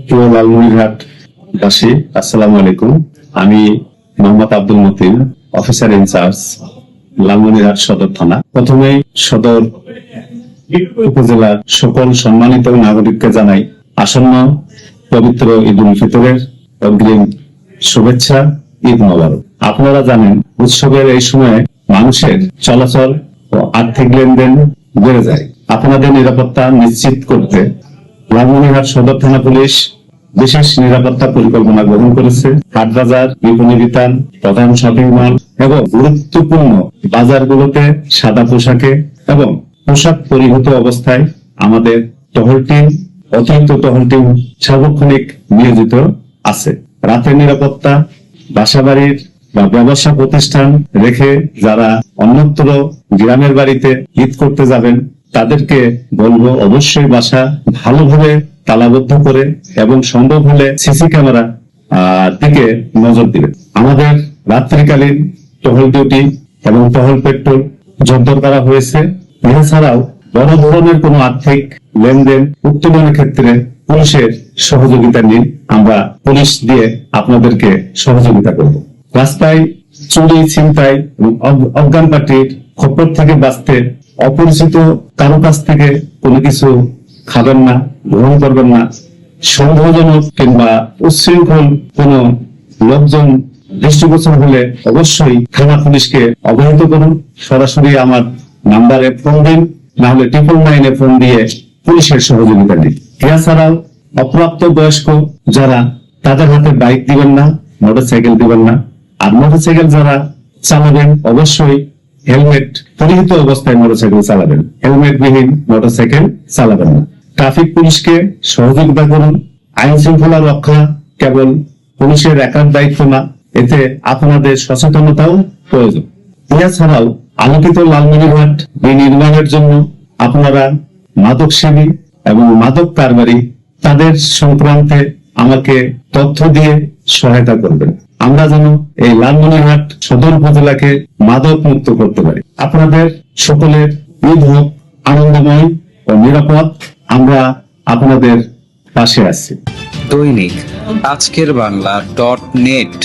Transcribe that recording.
প্রিয় লালমনিরহাট বাসী, আসসালামু আলাইকুম। আমি মোহাম্মদ আব্দুল মতিন, অফিসার ইনচার্জ, লালমনিরহাট সদর থানা। প্রথমেই সদর উপজেলার সকল সম্মানিত নাগরিককে জানাই আসন্ন পবিত্র ঈদ উল ফিতরের অগ্রিম শুভেচ্ছা, ঈদ মোবারক। আপনারা জানেন, উৎসবের এই সময়ে মানুষের চলাচল ও আর্থিক লেনদেন বেড়ে যায়। আপনাদের নিরাপত্তা নিশ্চিত করতে লালমনিরহাট সদর থানা পুলিশ বিশেষ নিরাপত্তা পরিকল্পনা গ্রহণ করেছে। হাট বাজার, বিপণী বিতান, প্রধান শপিং মল এবং গুরুত্বপূর্ণ বাজারগুলোতে সাদা পোশাকে এবং পোশাক পরিহিত অবস্থায় আমাদের টহল টিম, অতিরিক্ত টহল টিম সার্বক্ষণিক নিয়োজিত আছে। রাতের নিরাপত্তা, বাসাবাড়ির বা ব্যবসা প্রতিষ্ঠান রেখে যারা অন্যত্র গ্রামের বাড়িতে ঈদ করতে যাবেন তাদেরকে বলবো অবশ্যই বাসা ভালোভাবে তালাবদ্ধ করে এবং সম্ভব হলে সিসি ক্যামেরা দিকে নজর দিবেন। আমাদের রাত্রিকালীন টহল ডিউটি এবং টহল পেট্রোল জোরদার করা হয়েছে। এছাড়াও বড় ধরনের কোনো আর্থিক লেনদেন উত্তোলনের ক্ষেত্রে পুলিশের সহযোগিতা নিন। আমরা পুলিশ দিয়ে আপনাদেরকে সহযোগিতা করব। রাস্তায় চুরি, ছিনতাই এবং অজ্ঞান পার্টির খপ্পর থেকে বাঁচতে অপরিচিত কারো কাছ থেকে কোনো কিছু খাবেন না, গ্রহণ করবেন না। সন্দেহজনক কিংবা উচ্ছৃঙ্খল কোন লোকজন দৃষ্টিগোচর হলে অবশ্যই থানা পুলিশকে অবহিত করুন। সরাসরি আমার নাম্বারে ফোন দিন, না হলে 999 ফোন দিয়ে পুলিশের সহযোগিতা নিন। এছাড়াও অপ্রাপ্ত বয়স্ক যারা, তাদের হাতে বাইক দিবেন না, মোটরসাইকেল দিবেন না। আর মোটরসাইকেল যারা চালাবেন অবশ্যই হেলমেট পরিহিত অবস্থায় মোটরসাইকেল চালাবেন, হেলমেট বিহীন মোটরসাইকেল চালাবেন না। ট্রাফিক পুলিশকে সহযোগিতা করুন। আইন শৃঙ্খলা রক্ষা কেবল পুলিশের একার দায়িত্ব না, এতে আপনাদের সচেতনতাও প্রয়োজন। এছাড়াও আলোকিত লালমনিরহাট বিনির্মাণের জন্য আপনারা মাদক সেবী এবং মাদক কারবারি তাদের সংক্রান্তে আমাকে তথ্য দিয়ে সহায়তা করবেন। আমরা যেন এই লালমনিরহাট সদর উপজেলাকে মাদক মুক্ত করতে পারি। আপনাদের সকলের ঈদ হোক আনন্দময় ও নিরাপদ। আমরা আপনাদের পাশে আছি। দৈনিক আজকের বাংলা .net